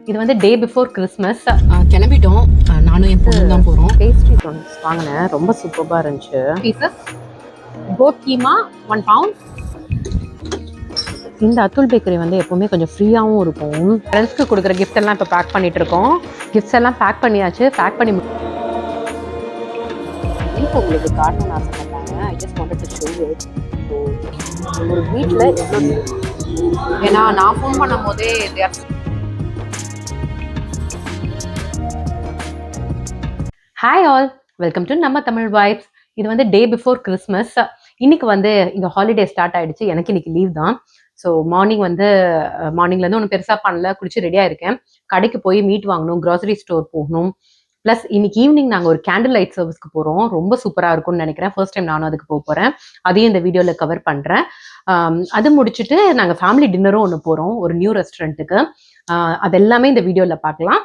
இது வந்து day before Christmas. கிளம்பிட்டோம். நானும் என் பொண்ணு தான் போகிறோம். பேஸ்ட்ரி வாங்கினேன், ரொம்ப சூப்பராக இருந்துச்சு. பீசஸ் கோட் கீமா 1 பவுண்ட். இந்த அத்துல் பேக்கரி வந்து எப்போவுமே கொஞ்சம் ஃப்ரீயாகவும் இருக்கும். ஃப்ரெண்ட்ஸ்க்கு கொடுக்குற கிஃப்ட் எல்லாம் இப்போ பேக் பண்ணிட்டு இருக்கோம். கிஃப்ட்ஸ் எல்லாம் பேக் பண்ணியாச்சு. பேக் பண்ணி இப்போ உங்களுக்கு காட்டணும்னு ஆசைப்பட்டாங்க. I just wanted to show it. So ஒரு வீட்டில் எவ்வளோ, ஏன்னா நான் ஃபோன் பண்ணும் போதே ஹாய் ஆல், வெல்கம் டு நம்ம தமிழ் வைப்ஸ். இது வந்து டே பிஃபோர் கிறிஸ்மஸ். இன்னைக்கு வந்து இங்கே ஹாலிடே ஸ்டார்ட் ஆயிடுச்சு. எனக்கு இன்னைக்கு லீவ் தான். ஸோ மார்னிங்லேருந்து ஒன்றும் பெருசாக பண்ணல, குளிச்சு ரெடியாக இருக்கேன். கடைக்கு போய் மீட் வாங்கணும், க்ராசரி ஸ்டோர் போகணும். ப்ளஸ் இன்னைக்கு ஈவினிங் நாங்கள் ஒரு கேண்டில் லைட் சர்வீஸ்க்கு போகிறோம். ரொம்ப சூப்பராக இருக்கும்னு நினைக்கிறேன். ஃபர்ஸ்ட் டைம் நானும் அதுக்கு போக போகிறேன். அதையும் இந்த வீடியோவில் கவர் பண்ணுறேன். அது முடிச்சுட்டு நாங்கள் ஃபேமிலி டின்னரும் ஒன்று போகிறோம், ஒரு நியூ ரெஸ்டாரண்ட்டுக்கு. அது எல்லாமே இந்த வீடியோவில் பார்க்கலாம்.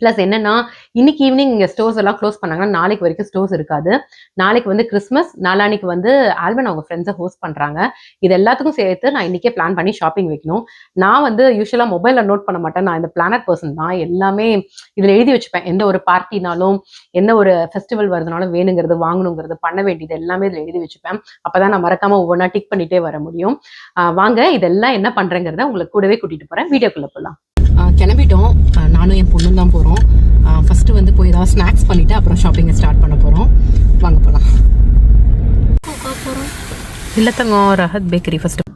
ப்ளஸ் என்னன்னா, இன்னைக்கு ஈவினிங் இங்கே ஸ்டோர்ஸ் எல்லாம் க்ளோஸ் பண்ணாங்கன்னா நாளைக்கு வரைக்கும் ஸ்டோர்ஸ் இருக்காது. நாளைக்கு வந்து கிறிஸ்மஸ், நாளானிக்கு வந்து ஆல்பன் அவங்க ஃப்ரெண்ட்ஸை ஹோஸ்ட் பண்ணுறாங்க. இது எல்லாத்துக்கும் சேர்த்து நான் இன்னைக்கே பிளான் பண்ணி ஷாப்பிங் வைக்கணும். நான் வந்து யூஸ்வலாக மொபைலில் நோட் பண்ண மாட்டேன். நான் இந்த பிளானட் பர்சன் தான். எல்லாமே இதில் எழுதி வச்சுப்பேன். எந்த ஒரு பார்ட்டினாலும், என்ன ஒரு ஃபெஸ்டிவல் வருதுனாலும் வேணுங்கிறது, வாங்கணுங்கிறது, பண்ண வேண்டியது எல்லாமே இதில் எழுதி வச்சுப்பேன். அப்போ தான் நான் மறக்காமல் ஒவ்வொன்றா டிக் பண்ணிகிட்டே வர முடியும். வாங்க இதெல்லாம் என்ன பண்ணுறேங்கிறத உங்களுக்கு கூடவே கூட்டிகிட்டு போகிறேன். வீடியோக்குள்ளே போகலாம். கிளம்பிட்டோம். நானும் என் பொண்ணு தான் போகிறோம். ஃபஸ்ட்டு வந்து போய் ஏதாவது ஸ்நாக்ஸ் பண்ணிவிட்டு அப்புறம் ஷாப்பிங்கை ஸ்டார்ட் பண்ண போகிறோம். வாங்க போகலாம். இல்லத்தங்க ரஹத் பேக்கரி ஃபஸ்ட்டு.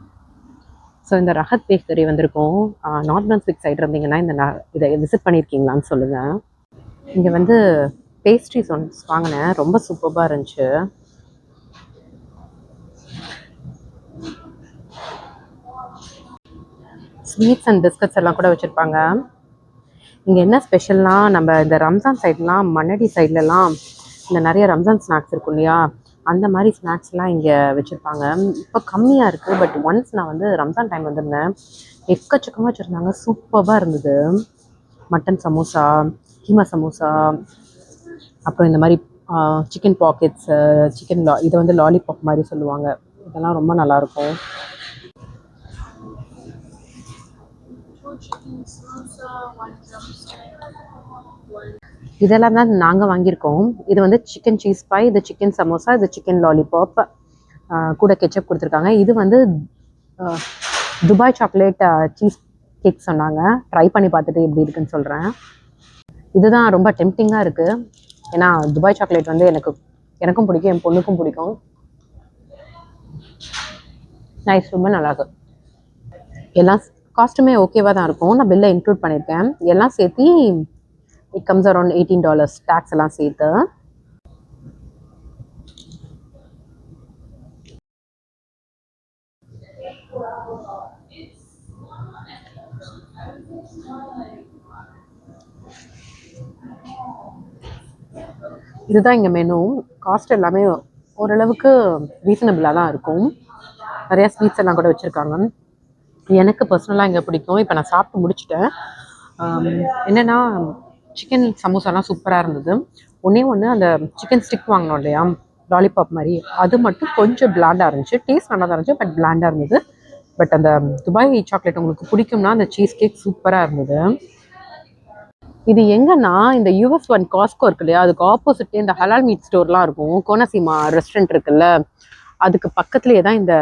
ஸோ இந்த ரஹத் பேக்கரி வந்திருக்கோம். நார்த் பிரன்ஸ்விக் சைடு இருந்தீங்கன்னா இதை விசிட் பண்ணியிருக்கீங்களான்னு சொல்லுங்கள். இங்கே வந்து பேஸ்ட்ரிஸ் வாங்கினேன், ரொம்ப சூப்பராக இருந்துச்சு. ஸ்வீட்ஸ் அண்ட் பிஸ்கட்ஸ் எல்லாம் கூட வச்சுருப்பாங்க. இங்கே என்ன ஸ்பெஷல்னா, நம்ம இந்த ரம்ஜான் சைட்லாம், மண்ணடி சைட்லலாம் இந்த நிறைய ரம்ஜான் ஸ்நாக்ஸ் இருக்கும் இல்லையா, அந்த மாதிரி ஸ்நாக்ஸ்லாம் இங்கே வச்சுருப்பாங்க. இப்போ கம்மியாக இருக்குது. பட் ஒன்ஸ் நான் வந்து ரம்ஜான் டைம் வந்திருந்தேன், எக்கச்சக்கமாக வச்சுருந்தாங்க. சூப்பராக இருந்தது. மட்டன் சமோசா, கீமா சமோசா, அப்புறம் இந்த மாதிரி சிக்கன் பாக்கெட்ஸு, இதை வந்து லாலிபாப் மாதிரி சொல்லுவாங்க. இதெல்லாம் ரொம்ப நல்லாயிருக்கும். இதெல்லாம் தான் நாங்கள் வாங்கியிருக்கோம். இது வந்து சிக்கன் சீஸ் பாய், இது சிக்கன் சமோசா, இது சிக்கன் லாலிபாப், கூட கெச்சப் கொடுத்துருக்காங்க. இது வந்து துபாய் சாக்லேட் சீஸ் கேக் சொன்னாங்க. ட்ரை பண்ணி பார்த்துட்டு எப்படி இருக்குன்னு சொல்கிறேன். இதுதான் ரொம்ப டெம்ப்டிங்காக இருக்குது. ஏன்னா துபாய் சாக்லேட் வந்து எனக்கும் பிடிக்கும், என் பொண்ணுக்கும் பிடிக்கும். நைஸ், ரொம்ப நல்லாயிருக்கு. எல்லாம் காஸ்ட்டுமே ஓகேவாக தான் இருக்கும். நான் பில்லை இன்க்ளூட் பண்ணியிருக்கேன். எல்லாம் சேர்த்து இட் கம்ஸ் அரௌண்ட் $18 டேக்ஸ் எல்லாம் சேர்த்து. இதுதான் இங்கே மெனு. காஸ்ட் எல்லாமே ஓரளவுக்கு ரீசனபிளாக தான் இருக்கும். நிறையா ஸ்வீட்ஸ் எல்லாம் கூட வச்சுருக்காங்க. எனக்கு பர்சனலாக இங்கே பிடிக்கும். இப்போ நான் சாப்பிட்டு முடிச்சுட்டேன். என்னென்னா, சிக்கன் சமோசாலாம் சூப்பராக இருந்தது. ஒன்று அந்த சிக்கன் ஸ்டிக் வாங்கினோம் இல்லையா, லாலிபாப் மாதிரி, அது மட்டும் கொஞ்சம் பிளாண்டாக இருந்துச்சு. டேஸ்ட் நல்லா தான் இருந்துச்சு, பட் பிளாண்டாக இருந்தது. பட் அந்த துபாய் சாக்லேட் உங்களுக்கு பிடிக்கும்னா அந்த சீஸ் கேக் சூப்பராக இருந்தது. இது எங்கன்னா, இந்த US1 காஸ்கோ இருக்கு இல்லையா, அதுக்கு ஆப்போசிட்லேயே இந்த ஹலால் மீட் ஸ்டோர்லாம் இருக்கும். கோனசீமா ரெஸ்டாரண்ட் இருக்குல்ல, அதுக்கு பக்கத்துலேயே தான் இந்த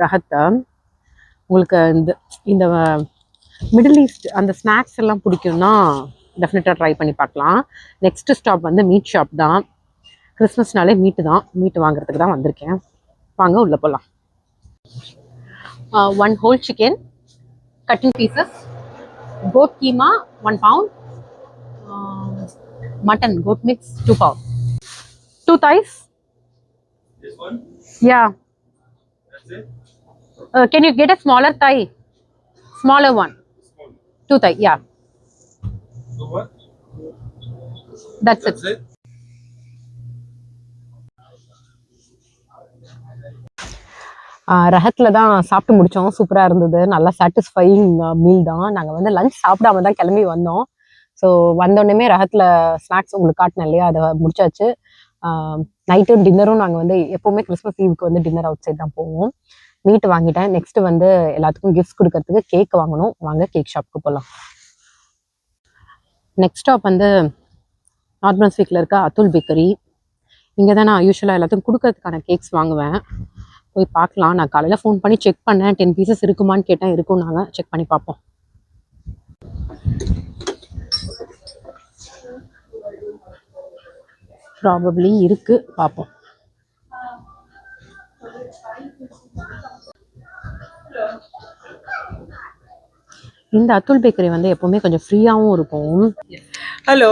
ரஹத்தை. உங்களுக்கு இந்த மிடில் ஈஸ்ட் அந்த ஸ்நாக்ஸ் எல்லாம் பிடிக்கும்னா டெஃபினட்டாக ட்ரை பண்ணி பார்க்கலாம். நெக்ஸ்ட் ஸ்டாப் வந்து மீட் ஷாப் தான். கிறிஸ்மஸ்னாலே மீட்டு வாங்குறதுக்கு தான் வந்திருக்கேன். வாங்க உள்ளே போகலாம். 1 whole chicken, cutting pieces, goat keema 1 pound, mutton goat mix 2 pound, 2 thighs. This one? Yeah. That's it? Can you get a smaller thigh? Smaller one. 2 thigh, yeah. So what? That's it. ரஹத்தில் தான் சாப்பிட்டு முடித்தோம். சூப்பராக இருந்தது. நல்லா satisfying meal தான். நாங்கள் வந்து lunch சாப்பிடாம தான் கிளம்பி வந்தோம். ஸோ வந்தோடனே ரஹத்தில் ஸ்நாக்ஸ் உங்களுக்கு காட்டினேன் இல்லையா, அதை முடிச்சாச்சு. நைட்டும் டின்னரும் நாங்கள் வந்து எப்போவுமே கிறிஸ்மஸ் ஈவுக்கு வந்து டின்னர் அவுட் சைட் தான் போவோம். மீட் வாங்கிட்டேன். நெக்ஸ்ட் வந்து எல்லாத்துக்கும் கிஃப்ட்ஸ் கொடுக்கறதுக்கு கேக் வாங்கணும். வாங்க கேக் ஷாப்புக்கு போகலாம். நெக்ஸ்ட் ஸ்டாப் வந்து நார்த் பிரன்ஸ்விக்கில் இருக்க அதுல் பேக்கரி. இங்கே தான் நான் யூஸ்வலாக எல்லாத்துக்கும் கொடுக்கறதுக்கான கேக்ஸ் வாங்குவேன். போய் பார்க்கலாம். நான் காலையில் ஃபோன் பண்ணி செக் பண்ணேன், 10 பீசஸ் இருக்குமான்னு கேட்டேன். இருக்கும், நாங்கள் செக் பண்ணி பார்ப்போம். ப்ராபப்ளி இருக்குது, பார்ப்போம். இந்த அதுல் பேக்கரி வந்து எப்போவுமே கொஞ்சம் ஃப்ரீயாகவும் இருக்கும். Hello,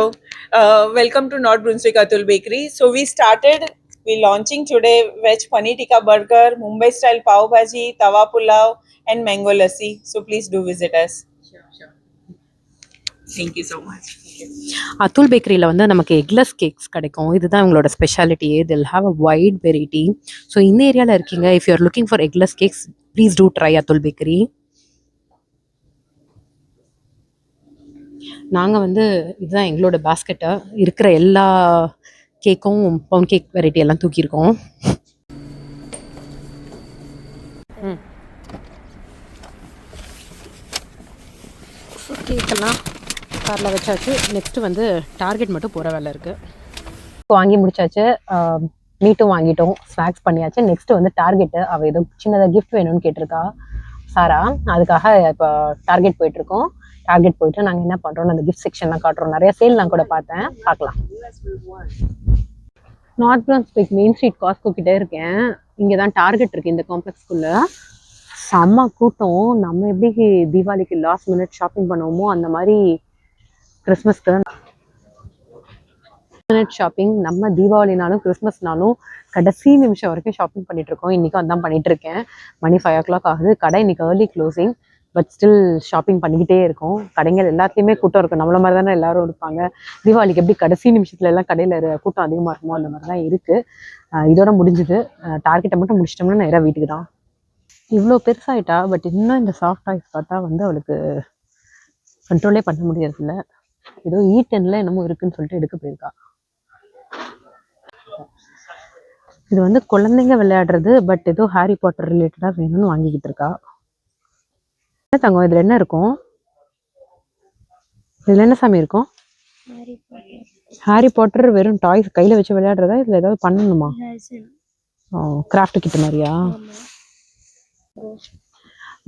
welcome to North Brunswick Atul Bakery. So we launching today veg paneer tikka burger, Mumbai style pav bhaji, tawa pulao, and mango lassi. So please do visit us. Thank you so much. Atul பேக்கரியில் வந்து நமக்கு eggless cakes கிடைக்கும். இதுதான் இவங்களோட ஸ்பெஷாலிட்டியே. They have a wide variety. So இந்த ஏரியாவில் இருக்கீங்க, if you're looking for eggless cakes, please do try Atul bakery. நாங்கள் வந்து இதுதான் எங்களோட பேஸ்கெட்டை. இருக்கிற எல்லா கேக்கும் பவுண்ட் கேக் வெரைட்டி எல்லாம் தூக்கியிருக்கோம். கேக்கெல்லாம் காரில் வச்சாச்சு. நெக்ஸ்ட்டு வந்து டார்கெட் மட்டும் போகிற வேலை இருக்குது. வாங்கி முடிச்சாச்சு, மீட்டும் வாங்கிட்டோம், ஸ்நாக்ஸ் பண்ணியாச்சு. நெக்ஸ்ட்டு வந்து டார்கெட்டு. அவள் ஏதோ சின்னதாக கிஃப்ட் வேணும்னு கேட்டிருக்கா சாரா. அதுக்காக இப்போ டார்கெட் போயிட்டுருக்கோம். டார்கெட் போயிட்டு நாங்கள் என்ன பண்ணுறோம், அந்த கிஃப்ட் செக்ஷன்லாம் காட்டுறோம். நிறைய சேல் நான் கூட பார்த்தேன், பார்க்கலாம். North Brunswick main street Costco கிட்டே இருக்கேன். இங்கே தான் டார்கெட் இருக்குது இந்த காம்ப்ளெக்ஸ்குள்ளே. செம்ம கூட்டம். நம்ம எப்படி தீபாவளிக்கு லாஸ்ட் மினிட் ஷாப்பிங் பண்ணுவோமோ அந்த மாதிரி கிறிஸ்மஸ்க்கு மினிட் ஷாப்பிங். நம்ம தீபாவளினாலும் கிறிஸ்மஸ்னாலும் கடைசி நிமிஷம் வரைக்கும் ஷாப்பிங் பண்ணிட்டு இருக்கோம். இன்றைக்கும் அதான் பண்ணிட்டு இருக்கேன். மணி 5 o'clock ஆகுது. கடை இன்னைக்கு early closing, but still shopping பண்ணிக்கிட்டே இருக்கோம். கடைகள் எல்லாத்துலேயுமே கூட்டம் இருக்கும். நம்மள மாதிரி தானே எல்லாரும் இருப்பாங்க. தீபாவளிக்கு எப்படி கடைசி நிமிஷத்துல எல்லாம் கடையில் கூட்டம் அதிகமாக இருக்குமோ அந்த மாதிரி தான் இருக்குது. இதோட முடிஞ்சுது. டார்கெட்டை மட்டும் முடிச்சிட்டோம்னா நேராக வீட்டுக்கு தான். இவ்வளோ பெருசாகிட்டா, பட் இன்னும் இந்த சாஃப்ட் டாய்ஸ் பார்த்தா வந்து அவளுக்கு கண்ட்ரோலே பண்ண முடியறதில்ல. ஏதோ E10ல என்னமோ இருக்குன்னு சொல்லிட்டு எடுக்க போயிருக்கா. இது வந்து குழந்தைங்க விளையாடுறது, பட் ஏதோ ஹாரி பாட்டர் ரிலேட்டடாக வேணும்னு வாங்கிக்கிட்டு இருக்கா. தங்கம், இதில் என்ன இருக்கும்? இதில் என்ன சாமி இருக்கும்? ஹாரி பாட்டர் வெறும் டாய்ஸ் கையில் வச்சு விளையாடுறதா? இதில் ஏதாவது பண்ணணுமா? கிராஃப்ட் கிட்ட மாதிரியா?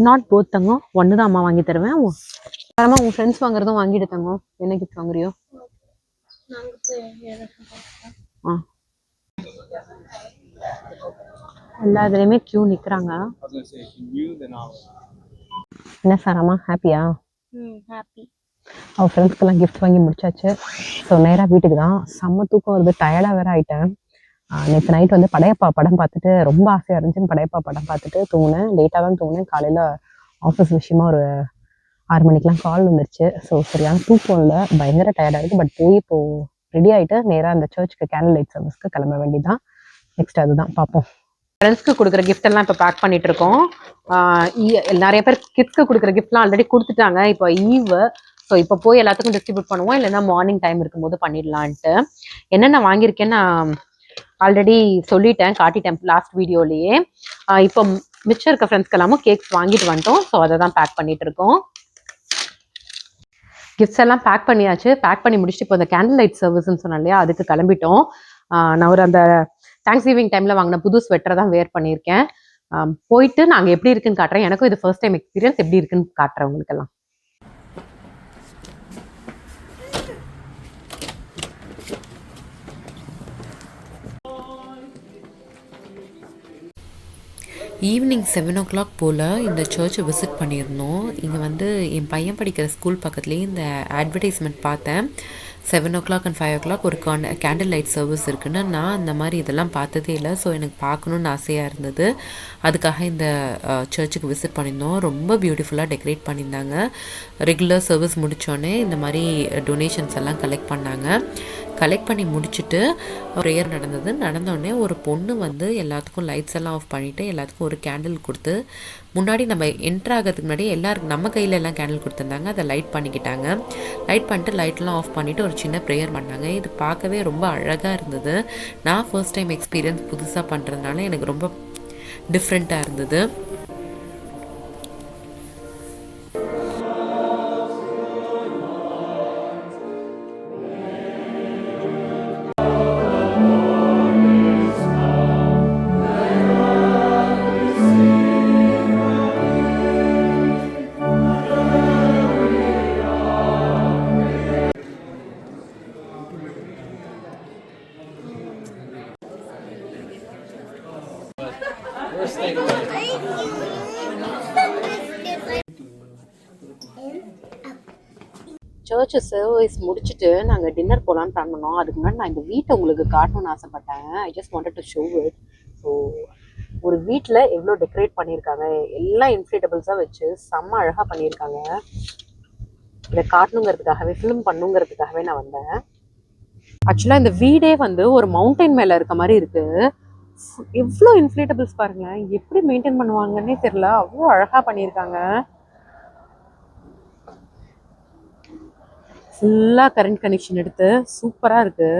நாட் போத் தங்கம். ஒன்று தான் அம்மா வாங்கி தருவேன். தரமா உன் ஃப்ரெண்ட்ஸ் வாங்குறதும் வாங்கிட்டு தங்கம். என்ன கிஃப்ட் வாங்குறியோ? எல்லா இதுலையுமே கியூ நிற்கிறாங்க. என்ன சாராமா, ஹாப்பியா? அவள் ஃப்ரெண்ட்ஸ்க்கெல்லாம் கிஃப்ட் வாங்கி முடிச்சாச்சு. ஸோ நேராக வீட்டுக்கு தான். செம்ம தூக்கம் வருது, டயர்டாக வேற ஆகிட்டேன். நேற்று நைட் வந்து படையப்பா படம் பார்த்துட்டு ரொம்ப ஆசையாக இருந்துச்சுன்னு படையப்பா படம் பார்த்துட்டு தூங்கினேன். லேட்டாக தான் தூங்கினேன். காலையில் ஆஃபீஸ் விஷயமா ஒரு 6 மணிக்கெலாம் கால் வந்துருச்சு. ஸோ சரியான தூக்கம் இல்லை, பயங்கர டயர்டாக இருக்குது. பட் போய் இப்போது ரெடி ஆகிட்டு நேராக அந்த சர்ச்சுக்கு கேண்டில் லைட் சர்வீஸ்க்கு கிளம்ப வேண்டியதான். நெக்ஸ்ட் அதுதான் பார்ப்போம். ஃப்ரெண்ட்ஸ்க்கு கொடுக்குற கிஃப்ட் எல்லாம் இப்போ பேக் பண்ணிட்டு இருக்கோம். நிறைய பேர் கிட்ஸ்க்கு கொடுக்குற கிஃப்ட்லாம் ஆல்ரெடி கொடுத்துட்டாங்க. இப்போ ஈவு. ஸோ இப்போ போய் எல்லாத்துக்கும் டிஸ்ட்ரிபியூட் பண்ணுவோம், இல்லைன்னா மார்னிங் டைம் இருக்கும்போது பண்ணிடலான்ட்டு. என்னென்ன வாங்கியிருக்கேன்னு நான் ஆல்ரெடி சொல்லிட்டேன், காட்டிட்டேன் லாஸ்ட் வீடியோலேயே. இப்போ மிச்சம் இருக்க ஃப்ரெண்ட்ஸ்க்கு எல்லாமும் கேக்ஸ் வாங்கிட்டு வந்துட்டோம். ஸோ அதை தான் பேக் பண்ணிட்டு இருக்கோம். கிஃப்ட்ஸ் எல்லாம் பேக் பண்ணியாச்சு. பேக் பண்ணி முடிச்சுட்டு இப்போ அந்த கேண்டில் லைட் சர்வீஸ்ன்னு சொன்னேன் இல்லையா, அதுக்கு கிளம்பிட்டோம். நான் ஒரு அந்த தேங்க்ஸ் கிவிங் டைமில் வாங்கின புது ஸ்வெட்டரை தான் வேர் பண்ணியிருக்கேன். போயிட்டு நாங்கள் எப்படி இருக்குன்னு காட்டுறேன். எனக்கும் இது ஃபர்ஸ்ட் டைம் எக்ஸ்பீரியன்ஸ், எப்படி இருக்குன்னு காட்டுறேன் உங்களுக்கெல்லாம். ஈவினிங் 7 o'clock போல் இந்த சர்ச்சை விசிட் பண்ணியிருந்தோம். இங்கே வந்து என் பையன் படிக்கிற ஸ்கூல் பக்கத்துலேயே இந்த அட்வர்டைஸ்மெண்ட் பார்த்தேன். 7 o'clock and 5 o'clock ஒரு கேண்டில் லைட் சர்வீஸ் இருக்குன்னு. நான் அந்த மாதிரி இதெல்லாம் பார்த்ததே இல்லை. ஸோ எனக்கு பார்க்கணுன்னு ஆசையாக இருந்தது. அதுக்காக இந்த சர்ச்சுக்கு விசிட் பண்ணியிருந்தோம். ரொம்ப பியூட்டிஃபுல்லாக டெக்கரேட் பண்ணியிருந்தாங்க. ரெகுலர் சர்வீஸ் முடித்தோடனே இந்த மாதிரி டொனேஷன்ஸ் எல்லாம் கலெக்ட் பண்ணாங்க. கலெக்ட் பண்ணி முடிச்சுட்டு ப்ரேயர் நடந்தோடனே ஒரு பொண்ணு வந்து எல்லாத்துக்கும் லைட்ஸ் எல்லாம் ஆஃப் பண்ணிவிட்டு எல்லாத்துக்கும் ஒரு கேண்டில் கொடுத்து, முன்னாடி நம்ம என்ட்ரு ஆகிறதுக்கு முன்னாடி எல்லாருக்கும் நம்ம கையில் எல்லாம் கேண்டில் கொடுத்துருந்தாங்க. அதை லைட் பண்ணிக்கிட்டாங்க. லைட் பண்ணிட்டு லைட்லாம் ஆஃப் பண்ணிவிட்டு ஒரு சின்ன ப்ரேயர் பண்ணாங்க. இது பார்க்கவே ரொம்ப அழகாக இருந்தது. நான் ஃபர்ஸ்ட் டைம் எக்ஸ்பீரியன்ஸ் புதுசாக பண்ணுறதுனால எனக்கு ரொம்ப டிஃப்ரெண்ட்டாக இருந்தது. சர்ச் சர்வீஸ் முடிச்சுட்டு நாங்கள் டின்னர் போகலான்னு பிளான் பண்ணோம். அதுக்கு முன்னாடி நான் இந்த வீட்டை உங்களுக்கு காட்டணும்னு ஆசைப்பட்டேன். I just wanted to show it. So ஒரு வீட்டில் எவ்வளோ டெக்கரேட் பண்ணியிருக்காங்க, எல்லா இன்ஃப்ளேட்டபிள்ஸாக வச்சு செம்ம அழகாக பண்ணியிருக்காங்க. இதை காட்டணுங்கிறதுக்காகவே, ஃபிலிம் பண்ணுங்கிறதுக்காகவே நான் வந்தேன். ஆக்சுவலாக இந்த வீடே வந்து ஒரு மவுண்டைன் மேலே இருக்க மாதிரி இருக்குது. எவ்வளோ இன்ஃப்ளேட்டபிள்ஸ் பாருங்களேன், எப்படி மெயின்டைன் பண்ணுவாங்கன்னே தெரியல, அவ்வளோ அழகாக பண்ணியிருக்காங்க. ஃபுல்லாக கரண்ட் கனெக்ஷன் எடுத்து சூப்பராக இருக்கு.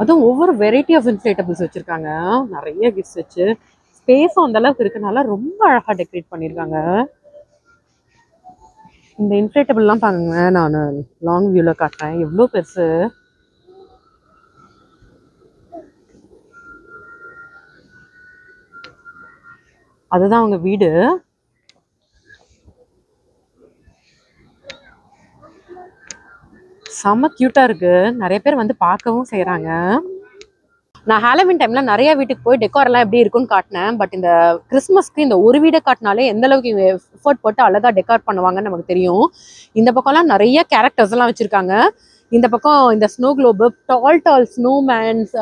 அதுவும் ஒவ்வொரு வெரைட்டி ஆஃப் இன்ஃப்ளேட்டபிள்ஸ் வச்சுருக்காங்க, நிறைய கிஃப்ட்ஸ் வச்சு. ஸ்பேஸும் அந்த அளவுக்கு இருக்கனால ரொம்ப அழகாக டெக்கரேட் பண்ணியிருக்காங்க. இந்த இன்ஃப்ளேட்டபிள்லாம் பாருங்க, நான் லாங் வியூவில் காட்டுறேன், எவ்வளோ பெருசு. அதுதான் அவங்க வீடு. செம்ம க்யூட்டாக இருக்குது. நிறைய பேர் வந்து பார்க்கவும் செய்கிறாங்க. நான் ஹாலோவின் டைமில் நிறைய வீட்டுக்கு போய் டெக்காரெல்லாம் எப்படி இருக்குன்னு காட்டினேன். பட் இந்த கிறிஸ்மஸ்க்கு இந்த ஒரு வீடை காட்டினாலே எந்த அளவுக்கு எஃபர்ட் போட்டு அழகாக டெக்கார் பண்ணுவாங்கன்னு நமக்கு தெரியும். இந்த பக்கம்லாம் நிறைய கேரக்டர்ஸ் எல்லாம் வச்சுருக்காங்க. இந்த பக்கம் இந்த ஸ்னோ குளோபு, டால் ஸ்னோமேன்ஸ்,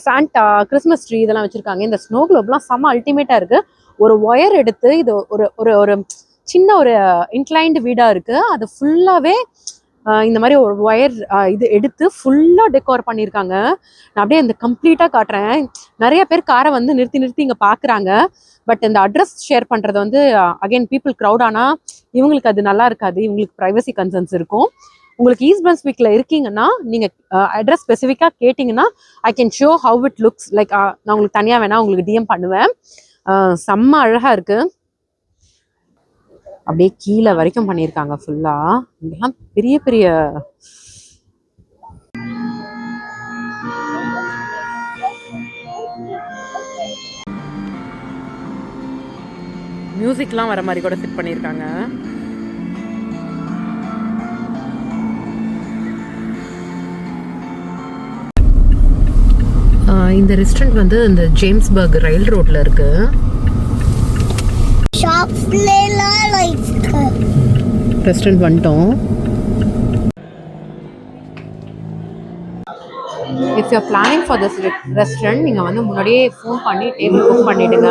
சாண்டா, கிறிஸ்மஸ் ட்ரீ இதெல்லாம் வச்சுருக்காங்க. இந்த ஸ்னோ குளோப்லாம் செம்ம அல்டிமேட்டாக இருக்குது. ஒரு ஒயர் எடுத்து இது ஒரு ஒரு ஒரு சின்ன ஒரு இன்க்ளைன்டு வீடாக இருக்குது. அது ஃபுல்லாகவே இந்த மாதிரி ஒரு ஒயர் இது எடுத்து ஃபுல்லாக டெக்கோர் பண்ணியிருக்காங்க. நான் அப்படியே இந்த கம்ப்ளீட்டாக காட்டுறேன். நிறைய பேர் காரை வந்து நிறுத்தி இங்கே பார்க்குறாங்க. பட் இந்த அட்ரஸ் ஷேர் பண்ணுறது வந்து அகைன் பீப்புள் க்ரௌட் ஆனால் இவங்களுக்கு அது நல்லா இருக்காது. இவங்களுக்கு ப்ரைவசி கன்சர்ன்ஸ் இருக்கும். உங்களுக்கு ஈஸ்ட் பிரன்ஸ்விக்ல இருக்கீங்கன்னா நீங்கள் அட்ரஸ் ஸ்பெசிஃபிக்காக கேட்டிங்கன்னா I can show how it looks like. நான் உங்களுக்கு தனியாக வேணால் உங்களுக்கு டிஎம் பண்ணுவேன். செம்ம அழகாக இருக்குது. அப்படியே கீழே வரைக்கும் பண்ணியிருக்காங்க ஃபுல்லாக. இதெல்லாம் பெரிய பெரிய மியூசிக்லாம் வர மாதிரி கூட செட் பண்ணியிருக்காங்க. இந்த ரெஸ்டாரண்ட் வந்து இந்த ஜேம்ஸ்பர்க் ரயில் ரோட்ல இருக்கு. ரெஸ்டாரண்ட் வந்துட்டோம். If you are planning for this restaurant நீங்கள் வந்து முன்னாடியே ஃபோன் பண்ணி டேபிள் புக் பண்ணிவிடுங்க.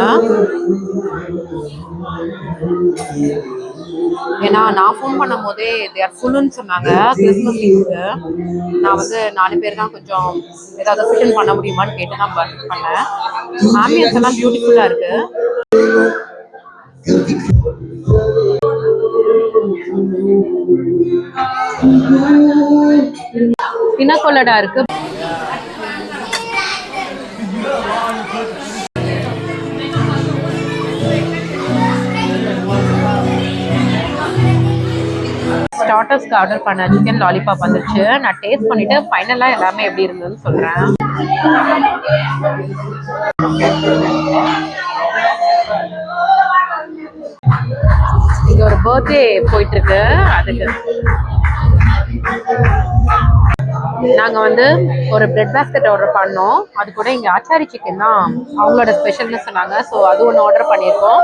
ஏன்னா நான் ஃபோன் பண்ணும் போதே தே ஆர் ஃபுல்லுன்னு சொன்னாங்க கிறிஸ்மஸ் லீவுக்கு. நான் வந்து 4 பேர் தான் கொஞ்சம் ஏதாவது ஃபிட் பண்ண முடியுமான்னு கேட்டு தான் பண்ணேன். ஆம்பியன்ஸ் எல்லாம் பியூட்டிஃபுல்லாக இருக்குது. பினாகோலடா இருக்கு. ஸ்டார்டர்ஸ்க்கு ஆர்டர் பண்ண சிக்கன் லாலிபாப் வந்துருச்சு. நான் டேஸ்ட் பண்ணிட்டு ஃபைனலாக எல்லாமே எப்படி இருந்ததுன்னு சொல்கிறேன். இங்கே ஒரு பர்த்டே போயிட்டுருக்கு. அதுக்கு நாங்கள் வந்து ஒரு பிரெட் பேஸ்கெட் ஆர்டர் பண்ணோம். அது கூட இங்கே ஆச்சாரி சிக்கன் தான் அவங்களோட ஸ்பெஷல்னு சொன்னாங்க. ஸோ அது ஒன்று ஆர்டர் பண்ணியிருக்கோம்.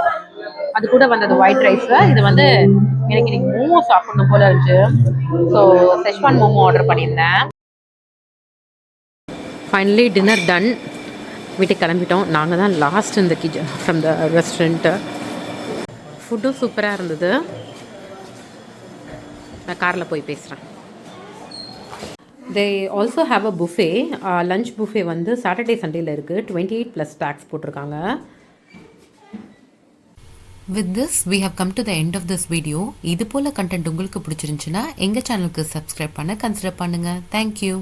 அது கூட வந்தது ஒயிட் ரைஸு. இது வந்து எனக்கு இன்னைக்கு மோமோ சாப்பிடணும் போல இருந்துச்சு. ஸோ செஷ்வான் மோமோ ஆர்டர் பண்ணியிருந்தேன். Finally dinner done. வீட்டுக்கு கிளம்பிட்டோம். நாங்கள் தான் லாஸ்ட் இந்த ஃப்ரம் த ரெஸ்டாரண்ட்டு. ஃபுட்டும் சூப்பராக இருந்தது. நான் காரில் போய் பேசுகிறேன். They also have a buffet. Lunch buffet வந்து சாட்டர்டே சண்டேல இருக்குது. 28+ டேக்ஸ் போட்டிருக்காங்க. With this, we have come to the end of this video. இது போல கண்டென்ட் உங்களுக்கு பிடிச்சிருந்துச்சுன்னா எங்கள் சேனலுக்கு சப்ஸ்கிரைப் பண்ண கன்சிடர் பண்ணுங்கள். தேங்க்யூ.